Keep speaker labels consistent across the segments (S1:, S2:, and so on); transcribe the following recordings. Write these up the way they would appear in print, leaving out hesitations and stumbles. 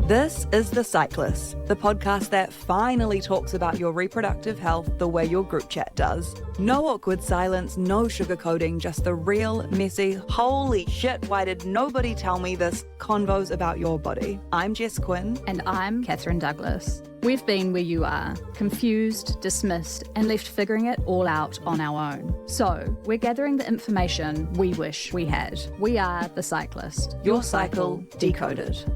S1: This is The Cyclist, the podcast that finally talks about your reproductive health the way your group chat does. No awkward silence, no sugarcoating, just the real, messy, holy shit, why did nobody tell me this convos about your body. I'm Jess Quinn.
S2: And I'm Catherine Douglas. We've been where you are, confused, dismissed, and left figuring it all out on our own. So, we're gathering the information we wish we had. We are The Cyclist.
S1: Your cycle decoded.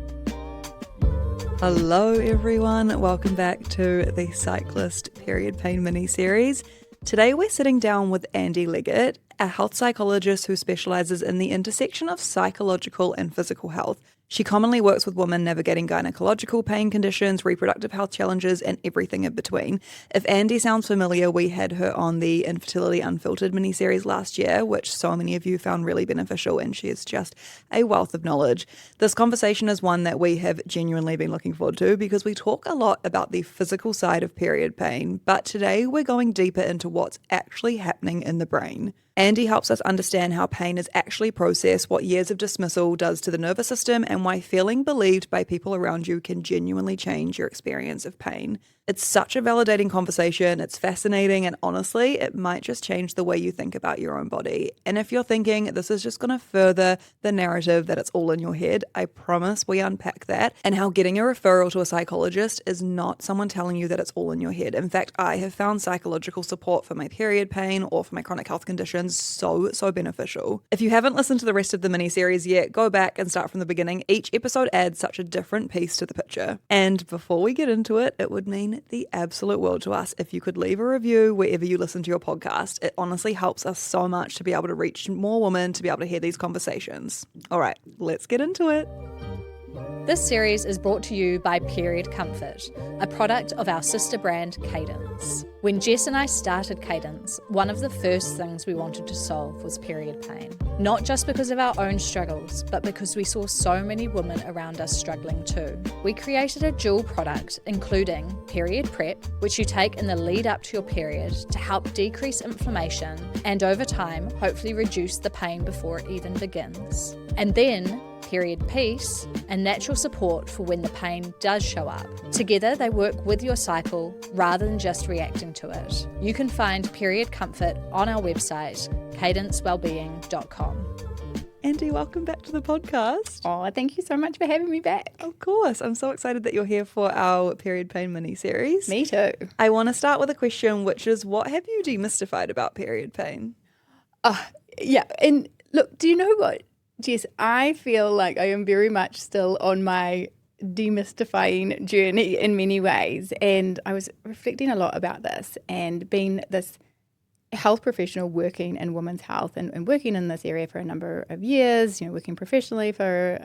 S1: Hello everyone, welcome back to the Cyclist period pain mini-series. Today we're sitting down with Andy Leggat, a health psychologist who specialises in the intersection of psychological and physical health. She commonly works with women navigating gynecological pain conditions, reproductive health challenges, and everything in between. If Andy sounds familiar, we had her on the Infertility Unfiltered miniseries last year, which so many of you found really beneficial, and she is just a wealth of knowledge. This conversation is one that we have genuinely been looking forward to because we talk a lot about the physical side of period pain, but today we're going deeper into what's actually happening in the brain. Andy helps us understand how pain is actually processed, what years of dismissal does to the nervous system, and why feeling believed by people around you can genuinely change your experience of pain. It's such a validating conversation, it's fascinating, and honestly, it might just change the way you think about your own body. And if you're thinking this is just going to further the narrative that it's all in your head, I promise we unpack that and how getting a referral to a psychologist is not someone telling you that it's all in your head. In fact, I have found psychological support for my period pain or for my chronic health conditions so beneficial. If you haven't listened to the rest of the mini-series yet, go back and start from the beginning. Each episode adds such a different piece to the picture. And before we get into it, it would mean the absolute world to us if you could leave a review wherever you listen to your podcast. It honestly helps us so much to be able to reach more women, to be able to hear these conversations. All right, let's get into it.
S2: This series is brought to you by Period Comfort, a product of our sister brand Cadence. When Jess and I started Cadence, one of the first things we wanted to solve was period pain. Not just because of our own struggles, but because we saw so many women around us struggling too. We created a dual product, including Period Prep, which you take in the lead up to your period to help decrease inflammation and over time, hopefully reduce the pain before it even begins. And then Period Peace, and natural support for when the pain does show up. Together, they work with your cycle rather than just reacting to it. You can find Period Comfort on our website, cadencewellbeing.com.
S1: Andy, welcome back to the podcast.
S2: Oh, thank you so much for having me back.
S1: Of course. I'm so excited that you're here for our period pain mini-series.
S2: Me too.
S1: I want to start with a question, which is, what have you demystified about period pain?
S3: Yeah, and look, do you know what, Jess? I feel like I am very much still on my demystifying journey in many ways, and I was reflecting a lot about this and being this health professional working in women's health and working in this area for a number of years, working professionally for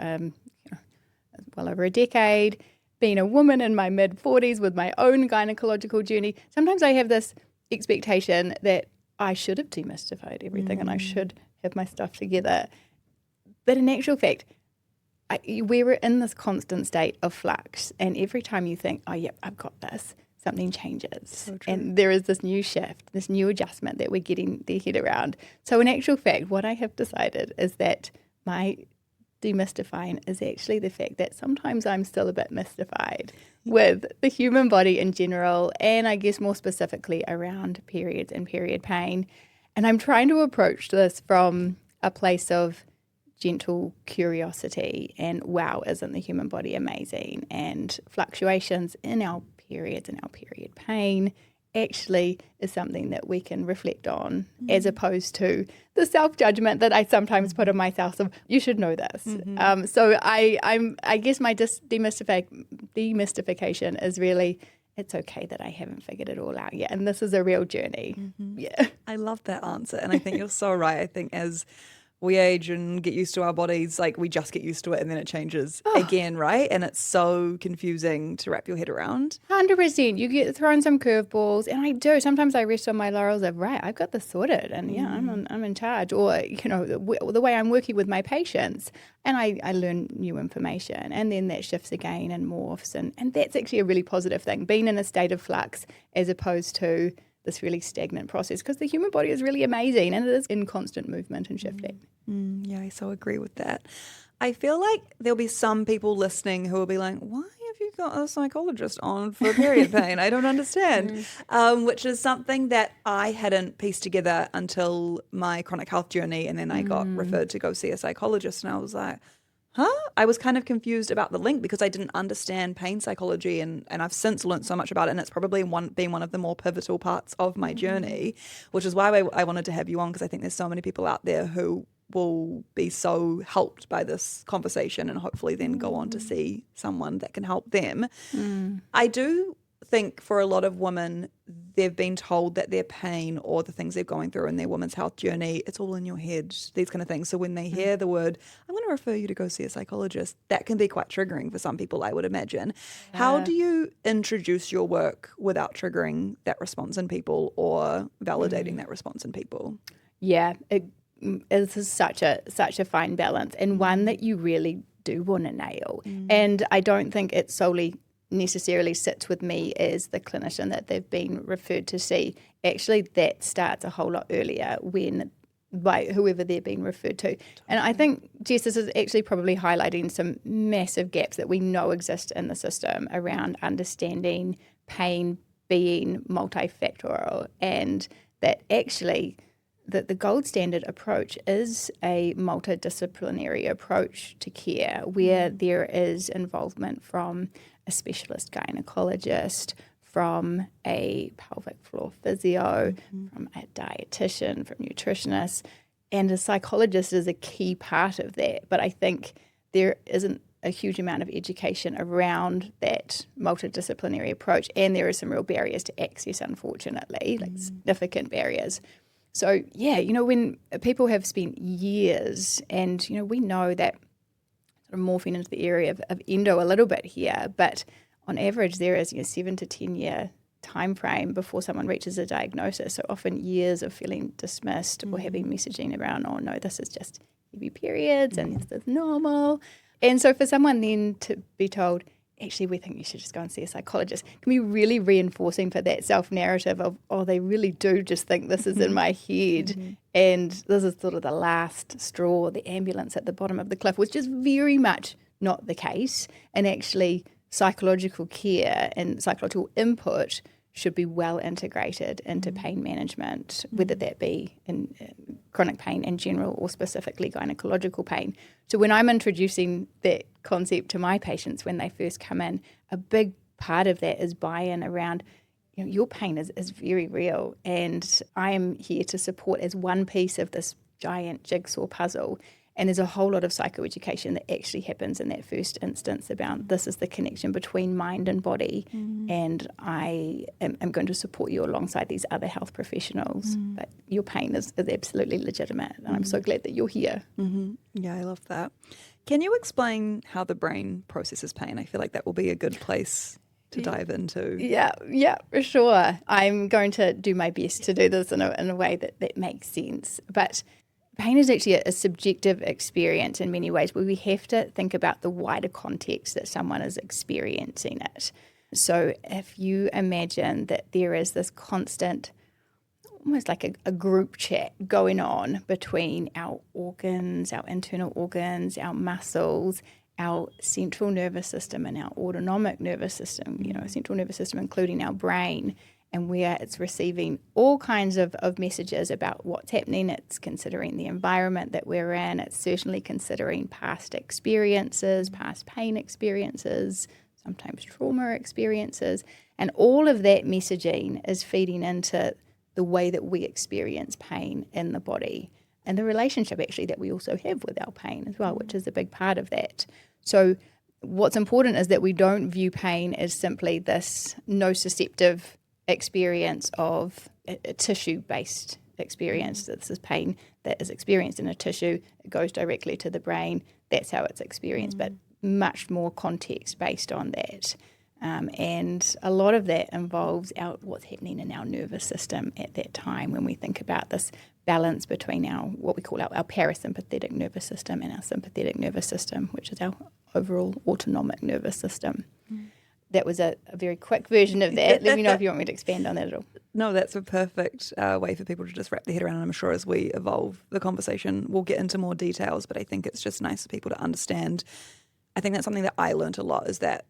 S3: well over a decade, being a woman in my mid-40s with my own gynecological journey. Sometimes I have this expectation that I should have demystified everything and I should have my stuff together. But in actual fact, we were in this constant state of flux. And every time you think, oh, yep, I've got this, something changes. So and there is this new shift, this new adjustment that we're getting their head around. So in actual fact, what I have decided is that my demystifying is actually the fact that sometimes I'm still a bit mystified with the human body in general, and I guess more specifically around periods and period pain. And I'm trying to approach this from a place of gentle curiosity and, wow, isn't the human body amazing? And fluctuations in our periods and our period pain actually is something that we can reflect on, as opposed to the self-judgment that I sometimes put on myself of, you should know this. So I guess my demystification is really, it's okay that I haven't figured it all out yet. And this is a real journey. Yeah.
S1: I love that answer. And I think you're so right. I think as we age and get used to our bodies, like we just get used to it and then it changes again, right? And it's so confusing to wrap your head around.
S3: 100%. You get thrown some curveballs, and I do. Sometimes I rest on my laurels of, right, I've got this sorted, and yeah, I'm in charge. Or, the way I'm working with my patients, and I learn new information, and then that shifts again and morphs, and that's actually a really positive thing, being in a state of flux as opposed to this really stagnant process, because the human body is really amazing and it is in constant movement and shifting.
S1: Yeah, I so agree with that. I feel like there'll be some people listening who will be like, why got a psychologist on for period pain? I don't understand. Which is something that I hadn't pieced together until my chronic health journey. And then I got referred to go see a psychologist. And I was like, huh? I was kind of confused about the link because I didn't understand pain psychology, and I've since learned so much about it, and it's probably been one of the more pivotal parts of my journey, which is why I wanted to have you on, because I think there's so many people out there who will be so helped by this conversation and hopefully then go on to see someone that can help them. I do think for a lot of women, they've been told that their pain or the things they're going through in their women's health journey, it's all in your head, these kind of things. So when they hear the word, I'm going to refer you to go see a psychologist, that can be quite triggering for some people, I would imagine. How do you introduce your work without triggering that response in people or validating that response in people?
S3: Yeah, this is such a fine balance, and one that you really do want to nail. And I don't think it solely necessarily sits with me as the clinician that they've been referred to see. Actually, that starts a whole lot earlier by whoever they're being referred to. And I think, Jess, this is actually probably highlighting some massive gaps that we know exist in the system around understanding pain being multifactorial, and that actually that the gold standard approach is a multidisciplinary approach to care where there is involvement from a specialist gynecologist, from a pelvic floor physio, from a dietitian, from nutritionists, and a psychologist is a key part of that. But I think there isn't a huge amount of education around that multidisciplinary approach, and there are some real barriers to access, unfortunately, like significant barriers. So, yeah, when people have spent years, and, we know that sort of morphing into the area of endo a little bit here, but on average there is 7 to 10 year time frame before someone reaches a diagnosis. So often years of feeling dismissed or having messaging around, oh no, this is just heavy periods and this is normal. And so for someone then to be told, actually, we think you should just go and see a psychologist, can be really reinforcing for that self-narrative of, oh, they really do just think this is in my head, and this is sort of the last straw, the ambulance at the bottom of the cliff, which is very much not the case. And actually, psychological care and psychological input should be well integrated into pain management, whether that be in chronic pain in general or specifically gynecological pain. So when I'm introducing that concept to my patients when they first come in, a big part of that is buy-in around, your pain is very real, and I am here to support as one piece of this giant jigsaw puzzle. And there's a whole lot of psychoeducation that actually happens in that first instance about this is the connection between mind and body, and I am going to support you alongside these other health professionals. But your pain is absolutely legitimate, and I'm so glad that you're here.
S1: Yeah, I love that. Can you explain how the brain processes pain? I feel like that will be a good place to dive into.
S3: Yeah, for sure. I'm going to do my best to do this in a way that makes sense. But pain is actually a subjective experience in many ways, where we have to think about the wider context that someone is experiencing it. So if you imagine that there is this constant, almost like a group chat going on between our organs, our internal organs, our muscles, our central nervous system and our autonomic nervous system, central nervous system including our brain, and where it's receiving all kinds of messages about what's happening. It's considering the environment that we're in. It's certainly considering past experiences, past pain experiences, sometimes trauma experiences. And all of that messaging is feeding into the way that we experience pain in the body, and the relationship actually that we also have with our pain as well, which is a big part of that. So what's important is that we don't view pain as simply this nociceptive experience of a tissue-based experience. This is pain that is experienced in a tissue. It goes directly to the brain. That's how it's experienced, but much more context based on that. And a lot of that involves what's happening in our nervous system at that time when we think about this balance between what we call our parasympathetic nervous system and our sympathetic nervous system, which is our overall autonomic nervous system. That was a very quick version of that. Let me know if you want me to expand on that at all.
S1: No, that's a perfect way for people to just wrap their head around. And I'm sure as we evolve the conversation, we'll get into more details. But I think it's just nice for people to understand. I think that's something that I learned a lot, is that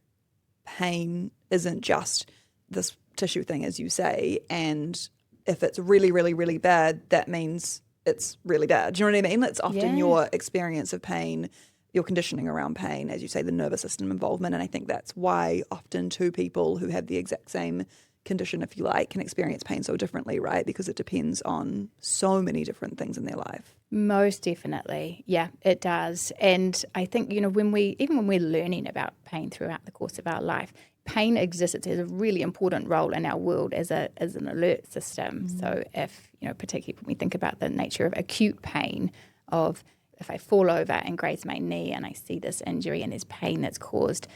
S1: pain isn't just this tissue thing, as you say, and if it's really, really, really bad, that means it's really bad. Do you know what I mean? It's often your experience of pain, your conditioning around pain, as you say, the nervous system involvement. And I think that's why often two people who have the exact same condition, if you like, can experience pain so differently, right? Because it depends on so many different things in their life.
S3: Most definitely. Yeah, it does. And I think, when we're learning about pain throughout the course of our life, pain exists. It has a really important role in our world as an alert system. So if, particularly when we think about the nature of acute pain, of if I fall over and graze my knee and I see this injury and there's pain that's caused,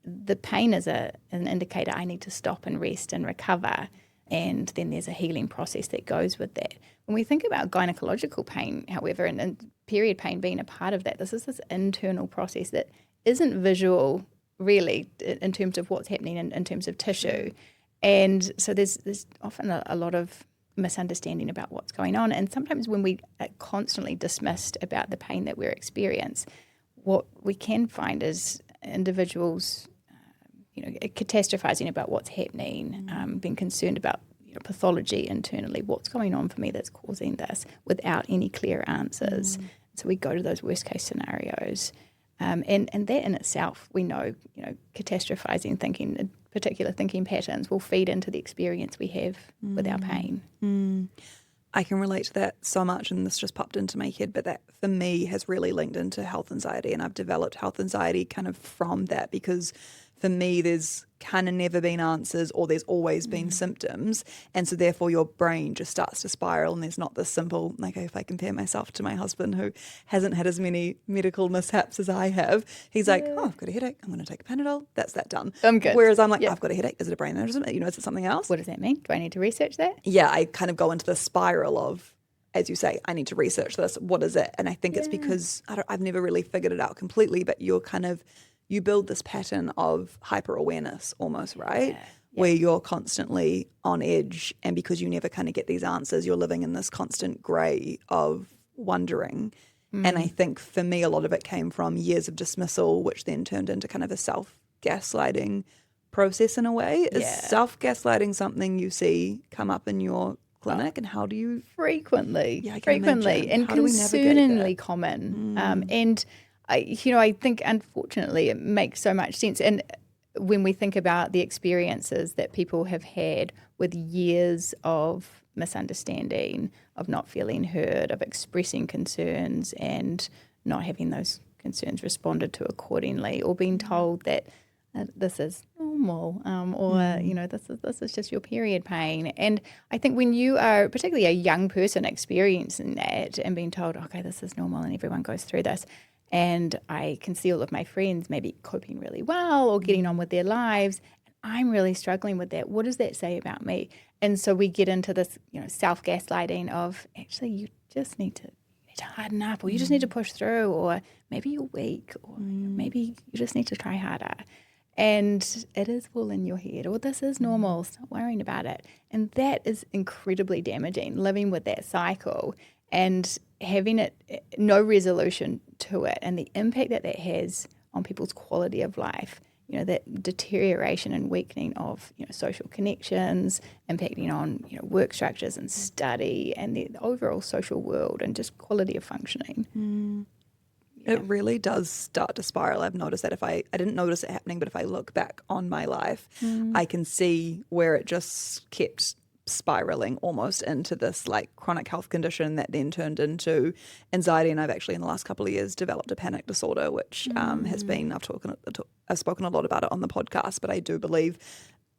S3: the pain is an indicator I need to stop and rest and recover. And then there's a healing process that goes with that. When we think about gynecological pain, however, and period pain being a part of that, this is this internal process that isn't visual really in terms of what's happening in terms of tissue. And so there's often a lot of misunderstanding about what's going on. And sometimes when we are constantly dismissed about the pain that we're experiencing, what we can find is individuals catastrophizing about what's happening, being concerned about pathology internally, what's going on for me that's causing this, without any clear answers. So we go to those worst case scenarios. And that in itself, we know, catastrophizing thinking, particular thinking patterns will feed into the experience we have with our pain.
S1: I can relate to that so much, and this just popped into my head, but that for me has really linked into health anxiety, and I've developed health anxiety kind of from that, because for me there's kind of never been answers, or there's always been symptoms, and so therefore your brain just starts to spiral, and there's not this simple, like if I compare myself to my husband who hasn't had as many medical mishaps as I have, he's like, oh, I've got a headache, I'm going to take a Panadol, that's that done.
S3: I'm good.
S1: Whereas I'm like, I've got a headache, is it a brain aneurysm? Is it something else?
S3: What does that mean? Do I need to research that?
S1: Yeah, I kind of go into the spiral of, as you say, I need to research this. What is it? And I think it's because I've never really figured it out completely, but you build this pattern of hyper-awareness almost, right? Yeah. Where you're constantly on edge, and because you never kind of get these answers, you're living in this constant grey of wondering. And I think for me, a lot of it came from years of dismissal, which then turned into kind of a self-gaslighting process in a way. Is self-gaslighting something you see come up in your clinic, and how do you?
S3: Frequently,
S1: yeah, frequently,
S3: and concerningly common. And I think unfortunately it makes so much sense. And when we think about the experiences that people have had with years of misunderstanding, of not feeling heard, of expressing concerns and not having those concerns responded to accordingly, or being told that this is normal, or this is just your period pain. And I think when you are particularly a young person experiencing that and being told, okay, this is normal and everyone goes through this, and I can see all of my friends maybe coping really well or getting on with their lives, and I'm really struggling with that. What does that say about me? And so we get into this, self-gaslighting of, actually, you just need to harden up, or you just need to push through, or maybe you're weak, or maybe you just need to try harder. And it is all in your head, or this is normal, stop worrying about it. And that is incredibly damaging, living with that cycle and having no resolution to it, and the impact that has on people's quality of life, that deterioration and weakening of social connections, impacting on work structures and study and the overall social world and just quality of functioning.
S1: It really does start to spiral. I've noticed that I didn't notice it happening, but if I look back on my life, I can see where it just kept spiraling almost into this like chronic health condition that then turned into anxiety. And I've actually in the last couple of years developed a panic disorder, which has been, I've spoken a lot about it on the podcast, but I do believe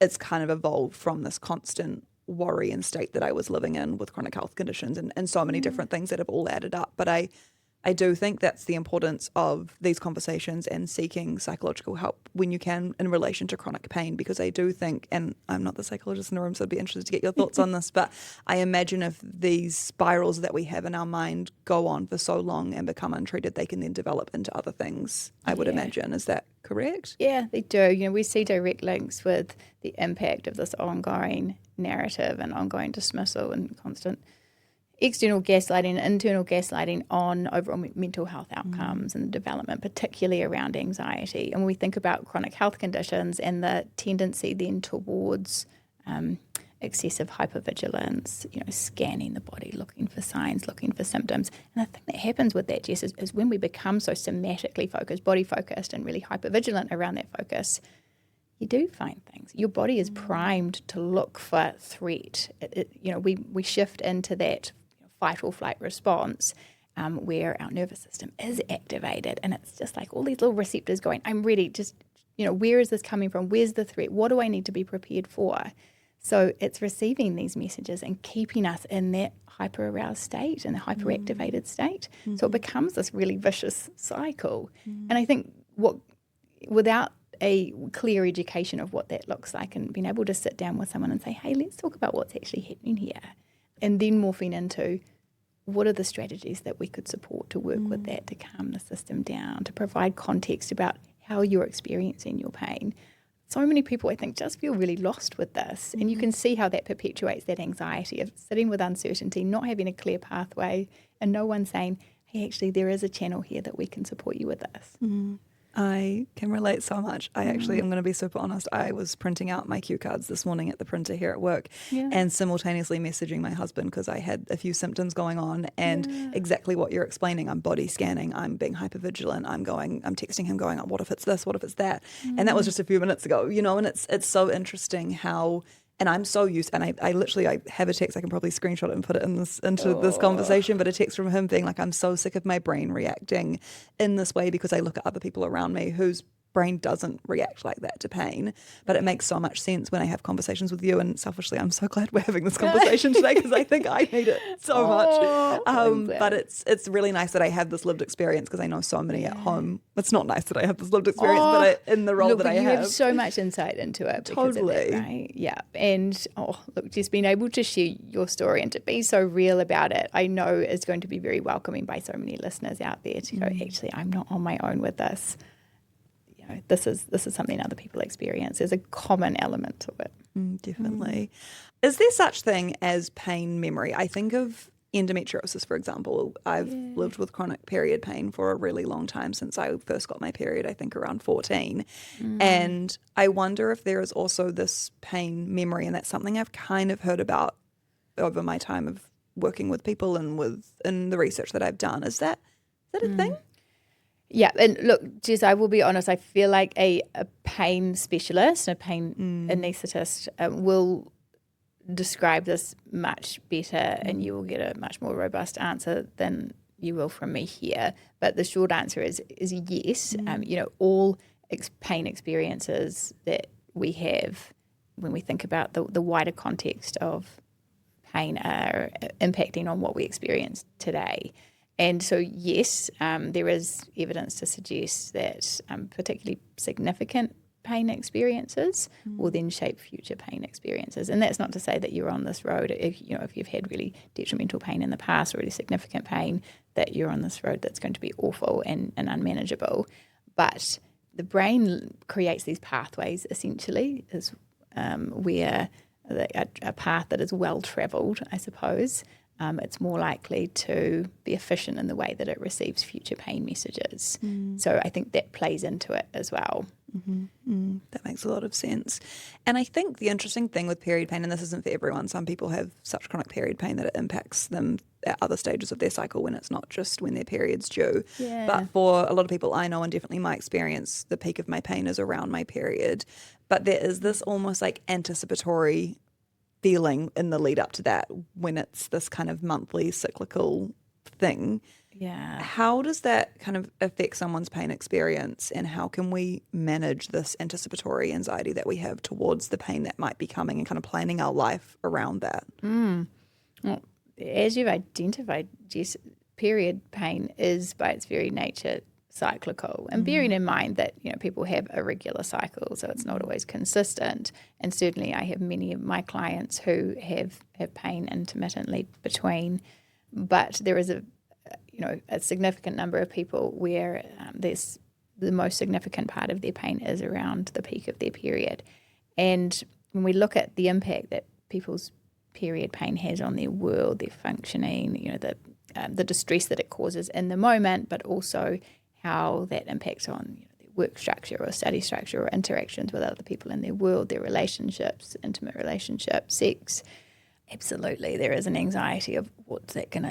S1: it's kind of evolved from this constant worry and state that I was living in with chronic health conditions and so many different things that have all added up. But I do think that's the importance of these conversations and seeking psychological help when you can in relation to chronic pain, because I do think, and I'm not the psychologist in the room, so I'd be interested to get your thoughts on this, but I imagine if these spirals that we have in our mind go on for so long and become untreated, they can then develop into other things, I would imagine. Is that correct?
S3: Yeah, they do. We see direct links with the impact of this ongoing narrative and ongoing dismissal and constant external gaslighting and internal gaslighting on overall mental health outcomes and development, particularly around anxiety. And when we think about chronic health conditions and the tendency then towards excessive hypervigilance, scanning the body, looking for signs, looking for symptoms. And the thing that happens with that, Jess, is when we become so somatically focused, body focused, and really hypervigilant around that focus, you do find things. Your body is primed to look for threat. We shift into that fight or flight response where our nervous system is activated, and it's just like all these little receptors going, I'm ready, just, where is this coming from? Where's the threat? What do I need to be prepared for? So it's receiving these messages and keeping us in that hyper-aroused state and the hyper-activated state. So it becomes this really vicious cycle. And I think without a clear education of what that looks like and being able to sit down with someone and say, hey, let's talk about what's actually happening here, and then morphing into what are the strategies that we could support to work with that, to calm the system down, to provide context about how you're experiencing your pain. So many people, I think, just feel really lost with this. And you can see how that perpetuates that anxiety of sitting with uncertainty, not having a clear pathway, and no one saying, hey, actually, there is a channel here that we can support you with this.
S1: I can relate so much. I actually am going to be super honest. I was printing out my cue cards this morning at the printer here at work and simultaneously messaging my husband because I had a few symptoms going on and exactly what you're explaining. I'm body scanning. I'm being hypervigilant. I'm texting him going, what if it's this? What if it's that? And that was just a few minutes ago, and it's so interesting how. And I'm so used, and I literally have a text, I can probably screenshot it and put it into this conversation, but a text from him being like, I'm so sick of my brain reacting in this way because I look at other people around me whose brain doesn't react like that to pain. But it makes so much sense when I have conversations with you, and selfishly, I'm so glad we're having this conversation today because I think I need it so much. But it's really nice that I have this lived experience because I know so many at home. It's not nice that I have this lived experience, but in the role that I have.
S3: You have so much insight into it.
S1: Totally.
S3: That, right? Yeah. And just being able to share your story and to be so real about it, I know is going to be very welcoming by so many listeners out there to go, actually, I'm not on my own with this. This is something other people experience. There's a common element to it.
S1: Definitely. Is there such thing as pain memory? I think of endometriosis, for example. I've lived with chronic period pain for a really long time since I first got my period, I think around 14. And I wonder if there is also this pain memory, and that's something I've kind of heard about over my time of working with people and in the research that I've done. Is that a thing?
S3: Yeah, and look, Jess, I will be honest, I feel like a pain specialist, a pain anaesthetist will describe this much better and you will get a much more robust answer than you will from me here. But the short answer is yes. All pain experiences that we have when we think about the wider context of pain are impacting on what we experience today. And so, yes, there is evidence to suggest that particularly significant pain experiences will then shape future pain experiences. And that's not to say that you're on this road, if you've had really detrimental pain in the past or really significant pain, that you're on this road that's going to be awful and unmanageable. But the brain creates these pathways, essentially, is where a path that is well-travelled, I suppose, it's more likely to be efficient in the way that it receives future pain messages. So I think that plays into it as well.
S1: That makes a lot of sense. And I think the interesting thing with period pain, and this isn't for everyone, some people have such chronic period pain that it impacts them at other stages of their cycle when it's not just when their period's due.
S3: Yeah.
S1: But for a lot of people I know, and definitely my experience, the peak of my pain is around my period. But there is this almost like anticipatory feeling in the lead up to that when it's this kind of monthly cyclical thing.
S3: Yeah.
S1: How does that kind of affect someone's pain experience, and how can we manage this anticipatory anxiety that we have towards the pain that might be coming and kind of planning our life around that?
S3: Well, as you've identified, Jess, period pain is by its very nature cyclical, and bearing in mind that people have irregular cycles, so it's not always consistent. And certainly I have many of my clients who have pain intermittently between, but there is a significant number of people where there's the most significant part of their pain is around the peak of their period. And when we look at the impact that people's period pain has on their world, their functioning, the distress that it causes in the moment, but also how that impacts on their work structure or study structure or interactions with other people in their world, their relationships, intimate relationships, sex. Absolutely, there is an anxiety of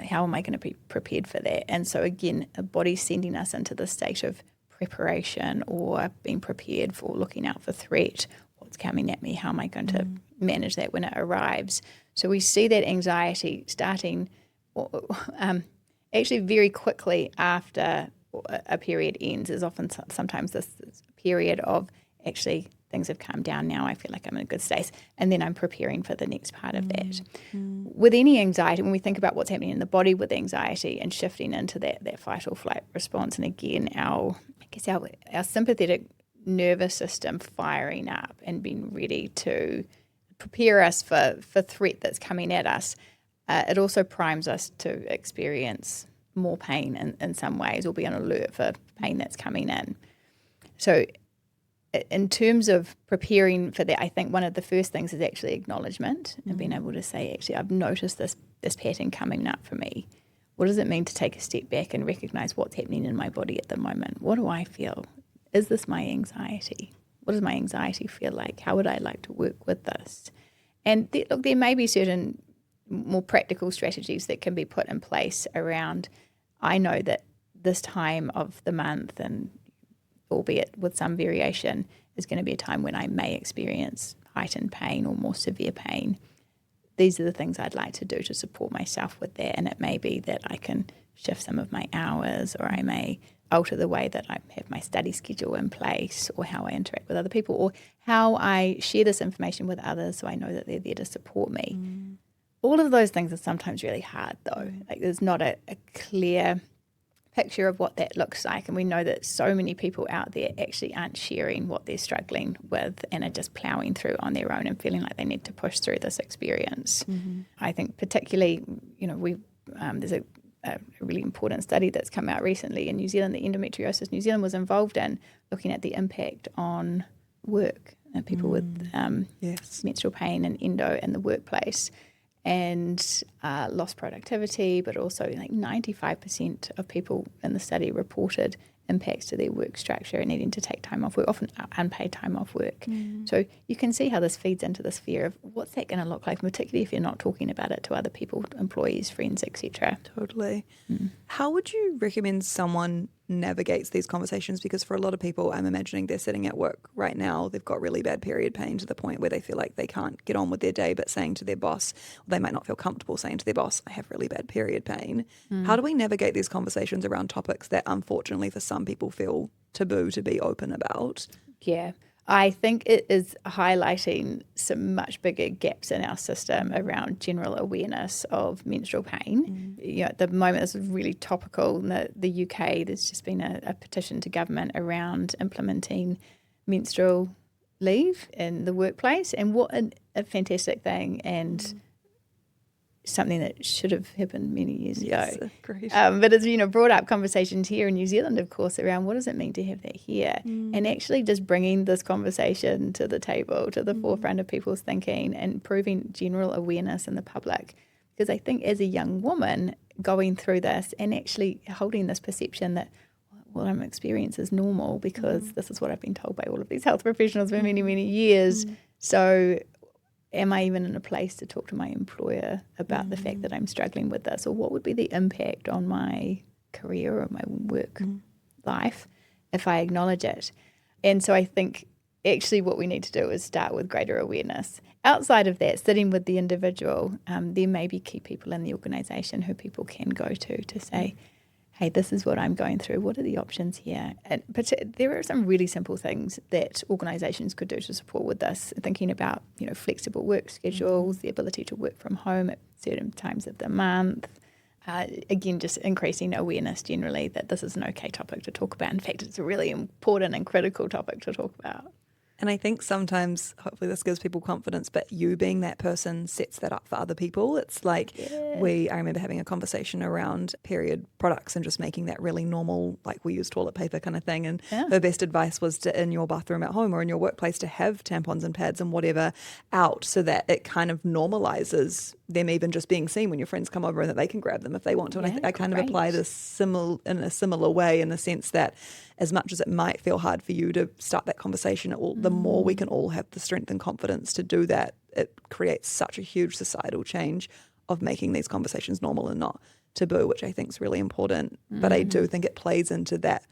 S3: how am I going to be prepared for that? And so again, a body's sending us into the state of preparation or being prepared for looking out for threat. What's coming at me? How am I going to manage that when it arrives? So we see that anxiety starting actually very quickly after a period ends. Is often sometimes this period of actually things have calmed down now, I feel like I'm in a good state, and then I'm preparing for the next part of that. With any anxiety, when we think about what's happening in the body with anxiety and shifting into that fight or flight response, and again, our sympathetic nervous system firing up and being ready to prepare us for threat that's coming at us, it also primes us to experience more pain in some ways, or be on alert for pain that's coming in. So in terms of preparing for that, I think one of the first things is actually acknowledgement and being able to say, actually, I've noticed this pattern coming up for me. What does it mean to take a step back and recognise what's happening in my body at the moment? What do I feel? Is this my anxiety? What does my anxiety feel like? How would I like to work with this? And there may be certain more practical strategies that can be put in place around, I know that this time of the month, and albeit with some variation, is going to be a time when I may experience heightened pain or more severe pain. These are the things I'd like to do to support myself with that. And it may be that I can shift some of my hours, or I may alter the way that I have my study schedule in place, or how I interact with other people, or how I share this information with others so I know that they're there to support me. All of those things are sometimes really hard, though. Like, there's not a clear picture of what that looks like, and we know that so many people out there actually aren't sharing what they're struggling with and are just ploughing through on their own and feeling like they need to push through this experience. I think particularly, there's a really important study that's come out recently in New Zealand, the Endometriosis New Zealand was involved in, looking at the impact on work and people with menstrual pain and endo in the workplace, and lost productivity, but also like 95% of people in the study reported impacts to their work structure and needing to take time off work, often unpaid time off work. So you can see how this feeds into this fear of what's that going to look like, particularly if you're not talking about it to other people, employees, friends, etc.
S1: Totally. How would you recommend someone navigates these conversations? Because for a lot of people, I'm imagining they're sitting at work right now, they've got really bad period pain to the point where they feel like they can't get on with their day, but saying to their boss, they might not feel comfortable saying to their boss, I have really bad period pain. How do we navigate these conversations around topics that unfortunately for some people feel taboo to be open about?
S3: Yeah, I think it is highlighting some much bigger gaps in our system around general awareness of menstrual pain. At the moment, this is really topical in the UK. There's just been a petition to government around implementing menstrual leave in the workplace, and what a fantastic thing, and something that should have happened many years ago.
S1: Great.
S3: But it's brought up conversations here in New Zealand, of course, around what does it mean to have that here, and actually just bringing this conversation to the table, to the forefront of people's thinking, and improving general awareness in the public. Because I think as a young woman going through this and actually holding this perception that what I'm experiencing is normal because this is what I've been told by all of these health professionals for many, many years. So am I even in a place to talk to my employer about the fact that I'm struggling with this, or what would be the impact on my career or my work life if I acknowledge it? And so I think actually what we need to do is start with greater awareness. Outside of that, sitting with the individual, there may be key people in the organisation who people can go to say, hey, this is what I'm going through. What are the options here? And there are some really simple things that organisations could do to support with this, thinking about, flexible work schedules, the ability to work from home at certain times of the month. Again, just increasing awareness generally that this is an okay topic to talk about. In fact, it's a really important and critical topic to talk about.
S1: And I think sometimes, hopefully this gives people confidence, but you being that person sets that up for other people. It's like I remember having a conversation around period products and just making that really normal, like we use toilet paper kind of thing. And her best advice was to, in your bathroom at home or in your workplace, to have tampons and pads and whatever out so that it kind of normalizes them even just being seen when your friends come over and that they can grab them if they want to. And I kind of apply this in a similar way, in the sense that as much as it might feel hard for you to start that conversation, the more we can all have the strength and confidence to do that, it creates such a huge societal change of making these conversations normal and not taboo, which I think is really important. But I do think it plays into that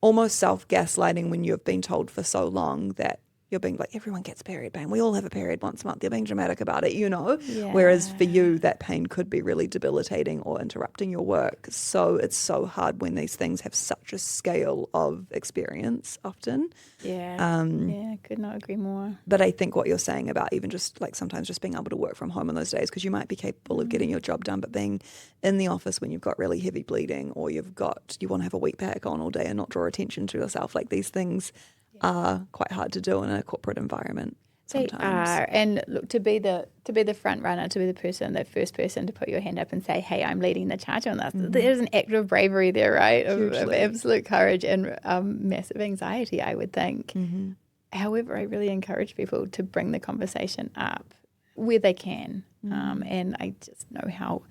S1: almost self-gaslighting when you've been told for so long that you're being like, everyone gets period pain. We all have a period once a month. You're being dramatic about it,
S3: Yeah.
S1: Whereas for you, that pain could be really debilitating or interrupting your work. So it's so hard when these things have such a scale of experience often.
S3: Yeah, could not agree more.
S1: But I think what you're saying about even just like sometimes just being able to work from home on those days, because you might be capable of getting your job done, but being in the office when you've got really heavy bleeding or you want to have a week pack on all day and not draw attention to yourself, like these things are quite hard to do in a corporate environment sometimes.
S3: They are. And look, to be the front runner, to be the first person to put your hand up and say, hey, I'm leading the charge on this. There's an act of bravery there, right? Of absolute courage and massive anxiety, I would think. However, I really encourage people to bring the conversation up where they can. And I just know how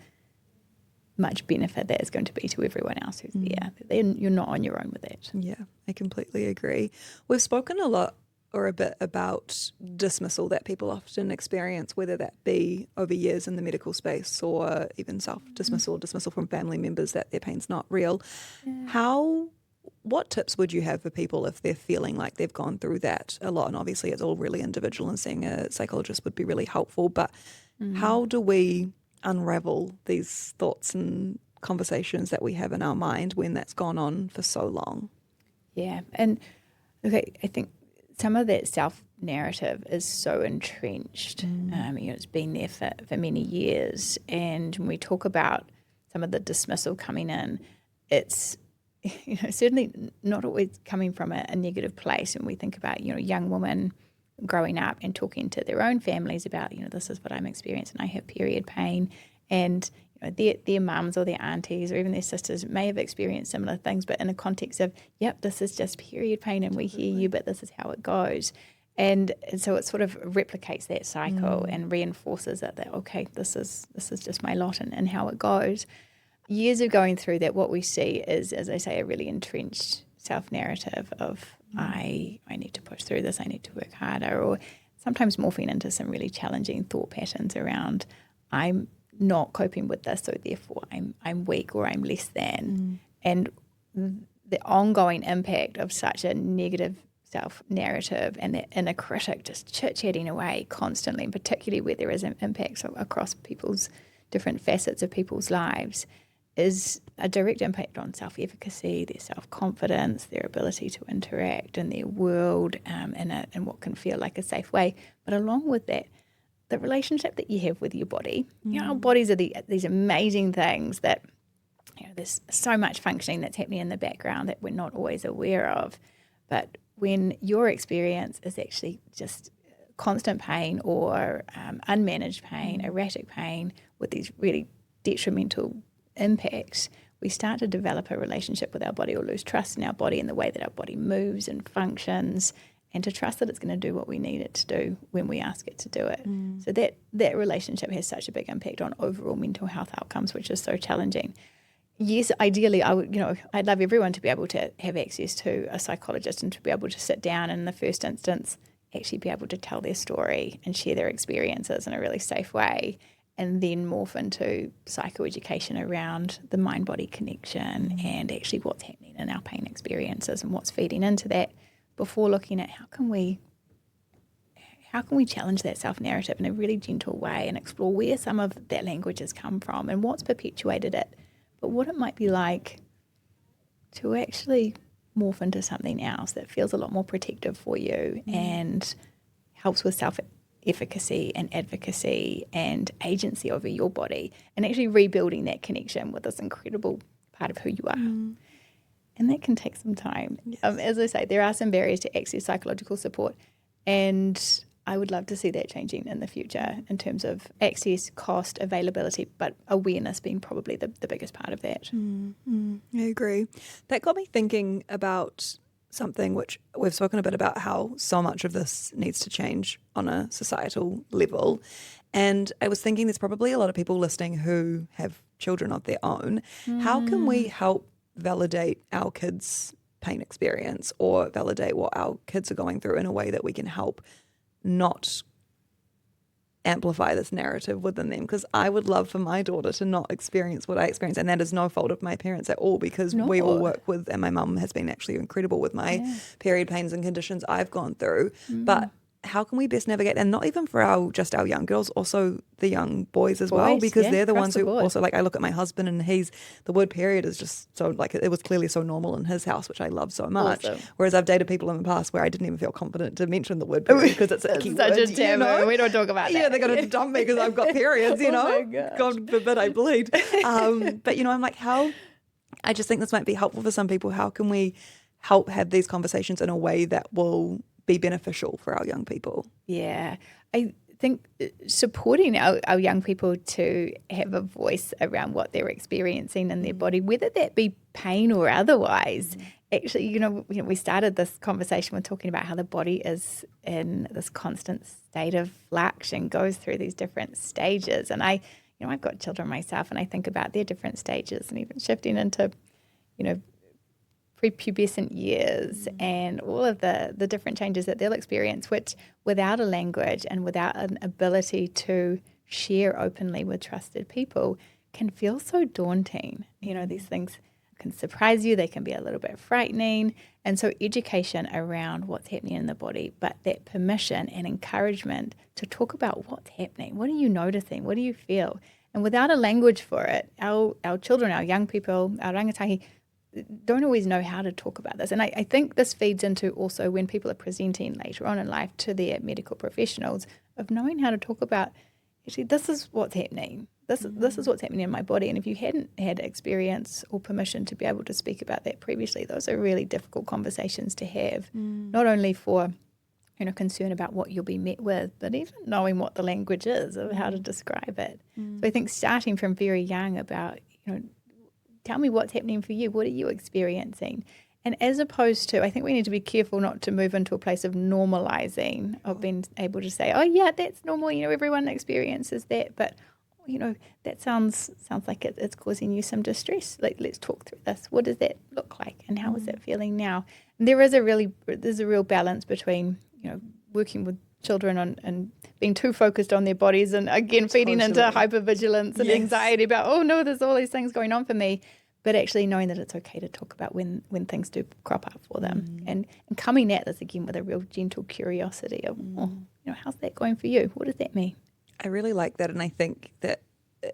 S3: much benefit that is going to be to everyone else who's there. Then you're not on your own with that.
S1: Yeah, I completely agree. We've spoken a lot or a bit about dismissal that people often experience, whether that be over years in the medical space or even self-dismissal, dismissal from family members that their pain's not real. What tips would you have for people if they're feeling like they've gone through that a lot? And obviously it's all really individual, and seeing a psychologist would be really helpful, but how do we unravel these thoughts and conversations that we have in our mind when that's gone on for so long?
S3: Yeah. And okay, I think some of that self-narrative is so entrenched. It's been there for many years. And when we talk about some of the dismissal coming in, it's certainly not always coming from a negative place. And we think about, young women growing up and talking to their own families about, this is what I'm experiencing. I have period pain. And their mums or their aunties or even their sisters may have experienced similar things, but in a context of, yep, this is just period pain and we hear you, but this is how it goes. And so it sort of replicates that cycle and reinforces it that, okay, this is just my lot and how it goes. Years of going through that, what we see is, as I say, a really entrenched self-narrative of I need to push through this, I need to work harder, or sometimes morphing into some really challenging thought patterns around I'm not coping with this, so therefore I'm weak or I'm less than. And the ongoing impact of such a negative self-narrative and that inner critic just chit-chatting away constantly, and particularly where there is an impact across people's different facets of people's lives, is a direct impact on self-efficacy, their self-confidence, their ability to interact in their world in what can feel like a safe way. But along with that, the relationship that you have with your body. Our bodies are these amazing things that there's so much functioning that's happening in the background that we're not always aware of. But when your experience is actually just constant pain or unmanaged pain, erratic pain with these really detrimental impacts, we start to develop a relationship with our body or lose trust in our body and the way that our body moves and functions, and to trust that it's going to do what we need it to do when we ask it to do it. So that relationship has such a big impact on overall mental health outcomes, which is so challenging. Yes, ideally, I'd love everyone to be able to have access to a psychologist and to be able to sit down and in the first instance actually be able to tell their story and share their experiences in a really safe way, and then morph into psychoeducation around the mind-body connection and actually what's happening in our pain experiences and what's feeding into that, before looking at how can we challenge that self-narrative in a really gentle way and explore where some of that language has come from and what's perpetuated it, but what it might be like to actually morph into something else that feels a lot more protective for you and helps with self-efficacy and advocacy and agency over your body, and actually rebuilding that connection with this incredible part of who you are. And that can take some time. As I say, there are some barriers to access psychological support. And I would love to see that changing in the future in terms of access, cost, availability, but awareness being probably the biggest part of that.
S1: I agree. That got me thinking about something which we've spoken a bit about, how so much of this needs to change on a societal level. And I was thinking there's probably a lot of people listening who have children of their own. How can we help validate our kids' pain experience or validate what our kids are going through in a way that we can help not amplify this narrative within them? Because I would love for my daughter to not experience what I experienced, and that is no fault of my parents at all, because we all work with, and my mum has been actually incredible with my period pains and conditions I've gone through. But how can we best navigate, and not even for just our young girls, also the young boys as well, because they're the ones who also, like, I look at my husband and the word period is just so, like, it was clearly so normal in his house, which I love so much. Whereas I've dated people in the past where I didn't even feel confident to mention the word period because it's a key
S3: such
S1: word,
S3: a taboo. We don't talk about that.
S1: Yeah, they're going to dump me because I've got periods, you know. God forbid I bleed. But, you know, I'm like, I just think this might be helpful for some people. How can we help have these conversations in a way that will be beneficial for our young people?
S3: Yeah, I think supporting our young people to have a voice around what they're experiencing in their body, whether that be pain or otherwise. Actually, you know, we started this conversation with talking about how the body is in this constant state of flux and goes through these different stages. And I've got children myself, and I think about their different stages and even shifting into, prepubescent years and all of the different changes that they'll experience, which without a language and without an ability to share openly with trusted people can feel so daunting. You know, these things can surprise you, they can be a little bit frightening. And so education around what's happening in the body, but that permission and encouragement to talk about what's happening. What are you noticing? What do you feel? And without a language for it, our children, our young people, our rangatahi, don't always know how to talk about this. And I think this feeds into also when people are presenting later on in life to their medical professionals, of knowing how to talk about, actually, this is what's happening. This is what's happening in my body. And if you hadn't had experience or permission to be able to speak about that previously, those are really difficult conversations to have, not only for concern about what you'll be met with, but even knowing what the language is of how to describe it. So I think starting from very young about, tell me what's happening for you. What are you experiencing? And as opposed to, I think we need to be careful not to move into a place of normalizing, of being able to say, oh yeah, that's normal. Everyone experiences that. But, that sounds like it's causing you some distress. Like, let's talk through this. What does that look like? And how is that feeling now? And there's a real balance between, working with children and being too focused on their bodies and, again, feeding into hypervigilance and anxiety about, oh no, there's all these things going on for me, but actually knowing that it's okay to talk about when things do crop up for them, and coming at this again with a real gentle curiosity of, how's that going for you? What does that mean?
S1: I really like that, and I think that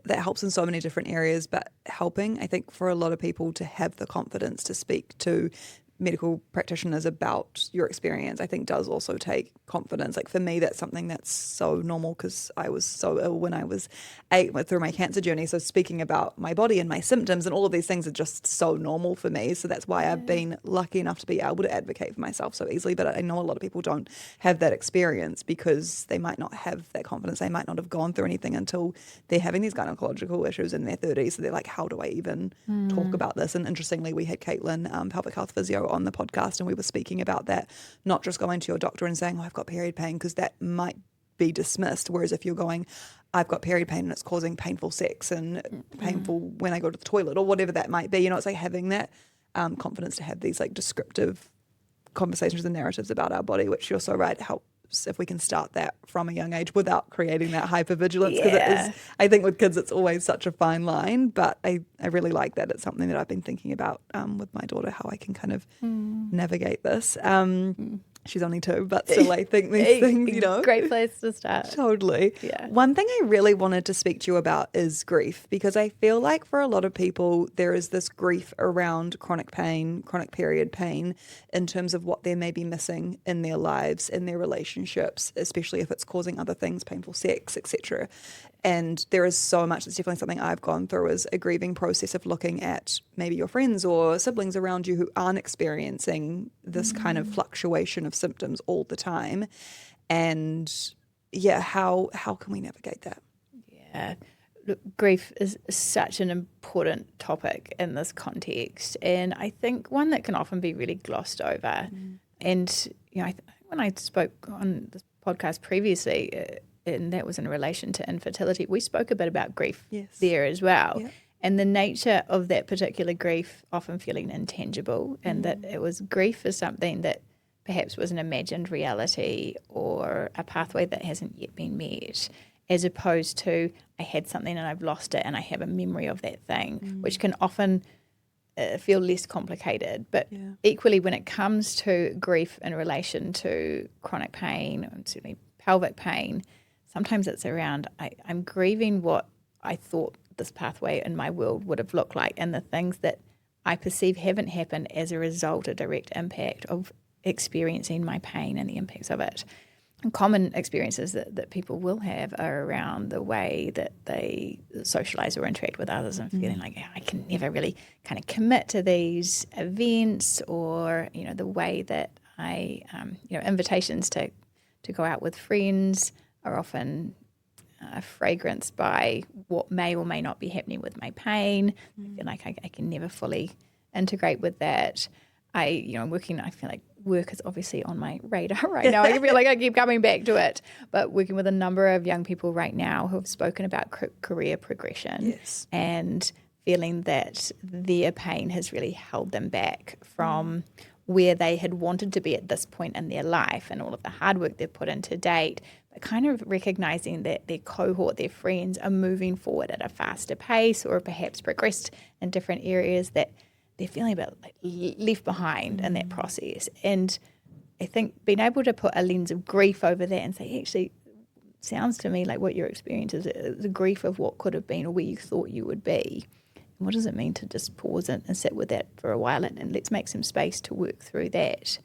S1: helps in so many different areas, but helping, I think, for a lot of people to have the confidence to speak to medical practitioners about your experience, I think does also take confidence. Like, for me, that's something that's so normal because I was so ill when I was 8 through my cancer journey. So speaking about my body and my symptoms and all of these things are just so normal for me. So that's why I've been lucky enough to be able to advocate for myself so easily. But I know a lot of people don't have that experience because they might not have that confidence. They might not have gone through anything until they're having these gynecological issues in their 30s. So they're like, how do I even talk about this? And interestingly, we had Caitlin, pelvic health physio, on the podcast, and we were speaking about that, not just going to your doctor and saying, oh, I've got period pain, because that might be dismissed. Whereas if you're going, I've got period pain and it's causing painful sex and painful when I go to the toilet or whatever that might be, it's like having that confidence to have these like descriptive conversations and narratives about our body, which you're so right, helps if we can start that from a young age without creating that hypervigilance, because it is, I think with kids it's always such a fine line, but I really like that. It's something that I've been thinking about with my daughter, how I can kind of navigate this. She's only 2, but still I think these things,
S3: Great place to start.
S1: Totally.
S3: Yeah.
S1: One thing I really wanted to speak to you about is grief, because I feel like for a lot of people there is this grief around chronic pain, chronic period pain, in terms of what they may be missing in their lives, in their relationships, especially if it's causing other things, painful sex, etc. And there is so much, it's definitely something I've gone through, is a grieving process of looking at maybe your friends or siblings around you who aren't experiencing this kind of fluctuation of symptoms all the time. And yeah, how can we navigate that?
S3: Yeah. Look, grief is such an important topic in this context, and I think one that can often be really glossed over. And, you know, when I spoke on this podcast previously, and that was in relation to infertility, we spoke a bit about grief there as well. Yeah. And the nature of that particular grief often feeling intangible, and that it was grief for something that perhaps was an imagined reality or a pathway that hasn't yet been met, as opposed to I had something and I've lost it and I have a memory of that thing, which can often feel less complicated. But equally, when it comes to grief in relation to chronic pain, and certainly pelvic pain, sometimes it's around I'm grieving what I thought this pathway in my world would have looked like, and the things that I perceive haven't happened as a result, a direct impact of experiencing my pain and the impacts of it. And common experiences that people will have are around the way that they socialize or interact with others, and feeling like I can never really kind of commit to these events, or, you know, the way that I, invitations to go out with friends are often fragranced by what may or may not be happening with my pain. I feel like I can never fully integrate with that. I'm working, I feel like work is obviously on my radar right now. I feel like I keep coming back to it, but working with a number of young people right now who have spoken about career progression and feeling that their pain has really held them back from where they had wanted to be at this point in their life, and all of the hard work they've put in to date, but kind of recognizing that their cohort, their friends, are moving forward at a faster pace, or perhaps progressed in different areas that they're feeling a bit like left behind in that process. And I think being able to put a lens of grief over that and say, actually, sounds to me like what your experience is the grief of what could have been or where you thought you would be. And what does it mean to just pause and sit with that for a while, and let's make some space to work through that.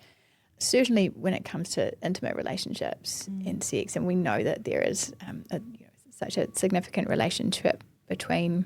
S3: Certainly when it comes to intimate relationships and sex, and we know that there is such a significant relationship between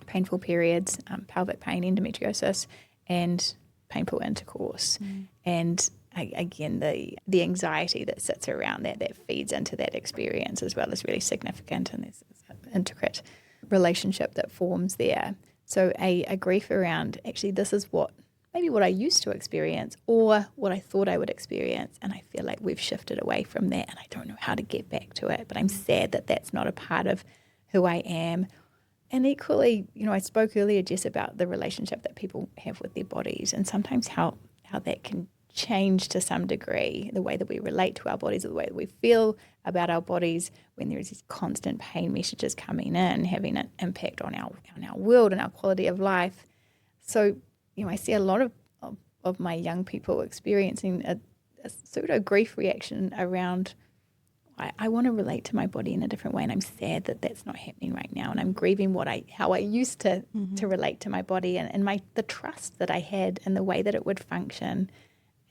S3: painful periods, pelvic pain, endometriosis, and painful intercourse. And again, the anxiety that sits around that feeds into that experience as well, is really significant, and there's an intricate relationship that forms there. So a grief around, actually, this is what I used to experience, or what I thought I would experience, and I feel like we've shifted away from that, and I don't know how to get back to it, but I'm sad that that's not a part of who I am. And equally, I spoke earlier, Jess, about the relationship that people have with their bodies, and sometimes how that can change to some degree, the way that we relate to our bodies, or the way that we feel about our bodies, when there's these constant pain messages coming in, having an impact on our world and our quality of life. So, I see a lot of my young people experiencing a pseudo grief reaction around, I want to relate to my body in a different way, and I'm sad that that's not happening right now, and I'm grieving how I used to relate to my body, and the trust that I had and the way that it would function,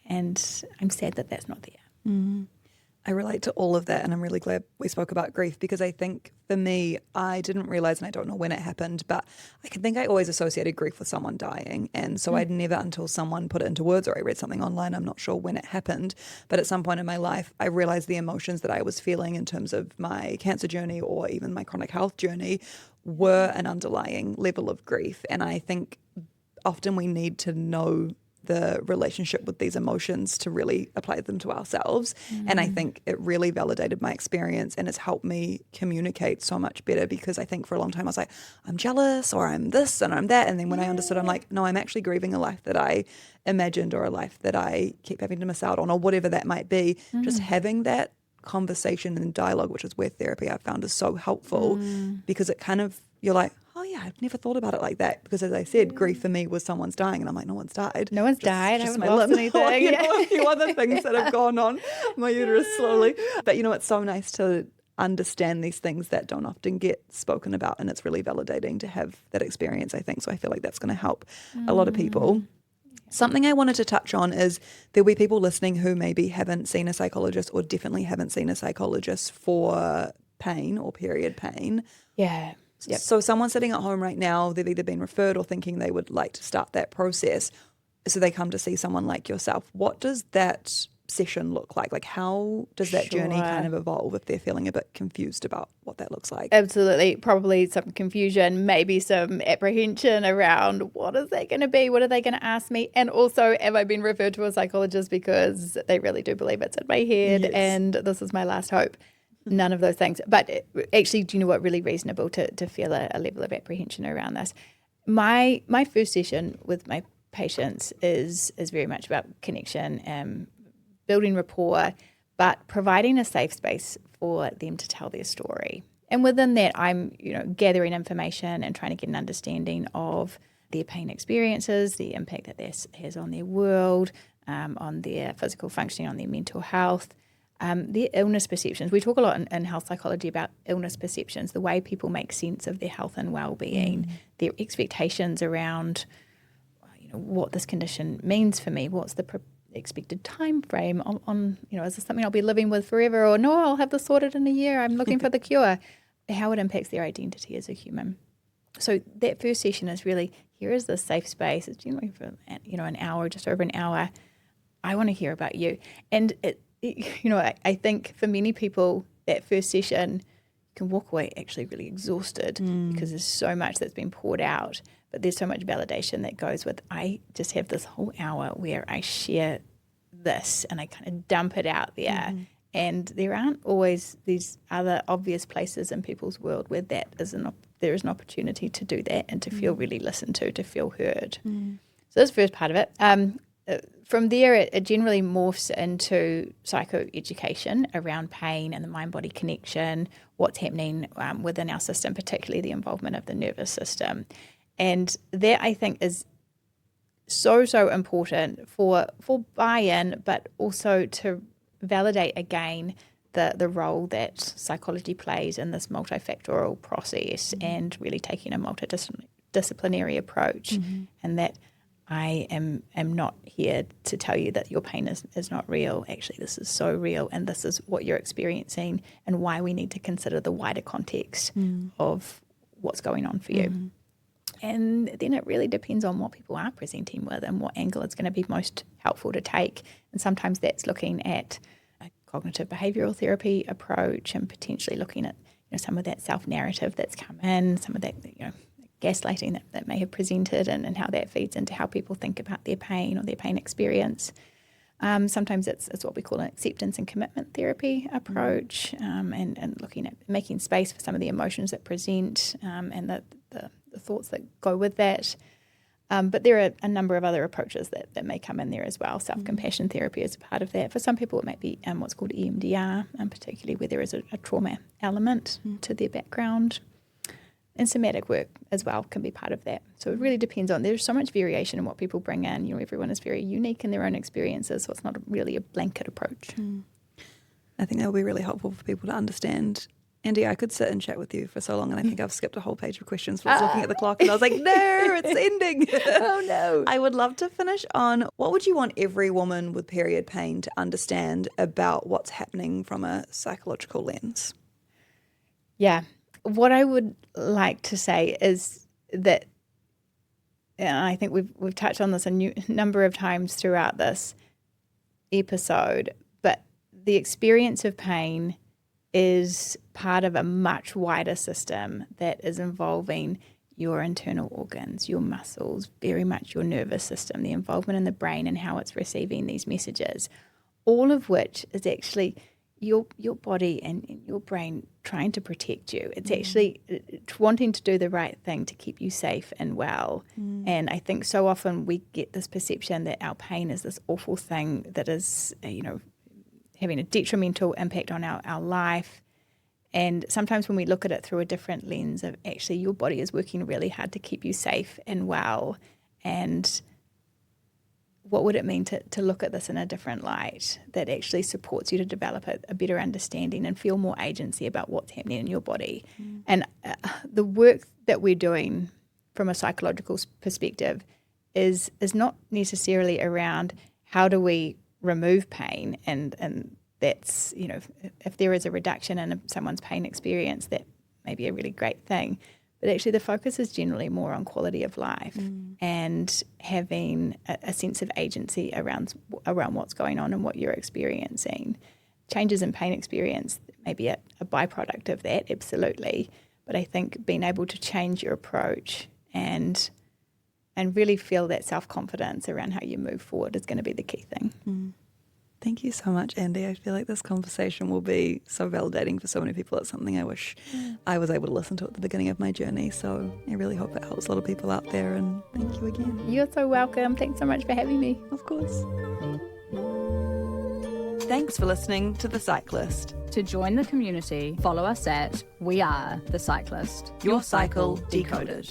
S3: and I'm sad that that's not there.
S1: I relate to all of that, and I'm really glad we spoke about grief, because I think for me, I didn't realize, and I don't know when it happened, but I think I always associated grief with someone dying. And so I'd never, until someone put it into words or I read something online, I'm not sure when it happened, but at some point in my life, I realized the emotions that I was feeling in terms of my cancer journey or even my chronic health journey were an underlying level of grief. And I think often we need to know the relationship with these emotions to really apply them to ourselves. And I think it really validated my experience, and it's helped me communicate so much better, because I think for a long time I was like, I'm jealous, or I'm this and I'm that. And then when I understood, I'm like, no, I'm actually grieving a life that I imagined, or a life that I keep having to miss out on, or whatever that might be. Just having that conversation and dialogue, which is where therapy I've found is so helpful, because it kind of, you're like, oh yeah, I've never thought about it like that. Because as I said, grief for me was someone's dying, and I'm like, no one's died.
S3: No one's died. I haven't lost anything.
S1: A few other things that have gone on my uterus slowly. But it's so nice to understand these things that don't often get spoken about, and it's really validating to have that experience, I think. So I feel like that's going to help a lot of people. Something I wanted to touch on is there'll be people listening who maybe haven't seen a psychologist, or definitely haven't seen a psychologist for pain or period pain.
S3: Yeah. Yep.
S1: So someone sitting at home right now, they've either been referred or thinking they would like to start that process. So they come to see someone like yourself. What does that session look like? Like, how does that journey kind of evolve if they're feeling a bit confused about what that looks like?
S3: Absolutely. Probably some confusion, maybe some apprehension around what is that going to be? What are they going to ask me? And also, have I been referred to a psychologist because they really do believe it's in my head and this is my last hope? None of those things. But actually, do you know what? Really reasonable to feel a level of apprehension around this. My first session with my patients is very much about connection, building rapport, but providing a safe space for them to tell their story. And within that, I'm gathering information and trying to get an understanding of their pain experiences, the impact that this has on their world, on their physical functioning, on their mental health, their illness perceptions. We talk a lot in health psychology about illness perceptions, the way people make sense of their health and well-being, their expectations around what this condition means for me, what's the expected time frame on is this something I'll be living with forever, or no, I'll have this sorted in a year, I'm looking for the cure, how it impacts their identity as a human. So that first session is really, here is this safe space. It's generally for an hour, just over an hour. I want to hear about you. And I think for many people that first session can walk away actually really exhausted because there's so much that's been poured out, but there's so much validation that goes with, I just have this whole hour where I share this and I kind of dump it out there. And there aren't always these other obvious places in people's world where there is an opportunity to do that and to feel really listened to feel heard. So that's the first part of it. From there, it generally morphs into psychoeducation around pain and the mind-body connection, what's happening within our system, particularly the involvement of the nervous system. And that, I think, is so important for buy-in, but also to validate again the role that psychology plays in this multifactorial process and really taking a multidisciplinary approach, and that I am not here to tell you that your pain is not real. Actually, this is so real, and this is what you're experiencing and why we need to consider the wider context of what's going on for you. And then it really depends on what people are presenting with and what angle it's going to be most helpful to take. And sometimes that's looking at a cognitive behavioural therapy approach and potentially looking at some of that self-narrative that's come in, some of that gaslighting that may have presented and how that feeds into how people think about their pain or their pain experience. Sometimes it's what we call an acceptance and commitment therapy approach, and looking at making space for some of the emotions that present and the thoughts that go with that. But there are a number of other approaches that may come in there as well. Self-compassion therapy is a part of that. For some people it might be what's called EMDR, particularly where there is a trauma element to their background. And somatic work as well can be part of that. So it really depends on, there's so much variation in what people bring in. Everyone is very unique in their own experiences, so it's not really a blanket approach.
S1: I think that will be really helpful for people to understand. Andy, I could sit and chat with you for so long, and I think I've skipped a whole page of questions. I was looking at the clock and I was like, no, it's ending.
S3: Oh no.
S1: I would love to finish on, what would you want every woman with period pain to understand about what's happening from a psychological lens?
S3: Yeah. What I would like to say is that, and I think we've touched on this a number of times throughout this episode, but the experience of pain is part of a much wider system that is involving your internal organs, your muscles, very much your nervous system, the involvement in the brain and how it's receiving these messages, all of which is actually your body and your brain trying to protect you. It's actually wanting to do the right thing to keep you safe and well. And I think so often we get this perception that our pain is this awful thing that is, having a detrimental impact on our life. And sometimes when we look at it through a different lens of actually your body is working really hard to keep you safe and well, and what would it mean to look at this in a different light that actually supports you to develop a better understanding and feel more agency about what's happening in your body. And the work that we're doing from a psychological perspective is not necessarily around how do we remove pain and that's, if there is a reduction in someone's pain experience, that may be a really great thing. But actually the focus is generally more on quality of life and having a sense of agency around what's going on and what you're experiencing. Changes in pain experience may be a byproduct of that, absolutely. But I think being able to change your approach and really feel that self-confidence around how you move forward is going to be the key thing.
S1: Thank you so much, Andy. I feel like this conversation will be so validating for so many people. It's something I wish I was able to listen to at the beginning of my journey. So I really hope it helps a lot of people out there, and thank you again.
S3: You're so welcome. Thanks so much for having me.
S1: Of course. Thanks for listening to The Cyclist.
S2: To join the community, follow us at We Are The Cyclist.
S1: Your cycle decoded.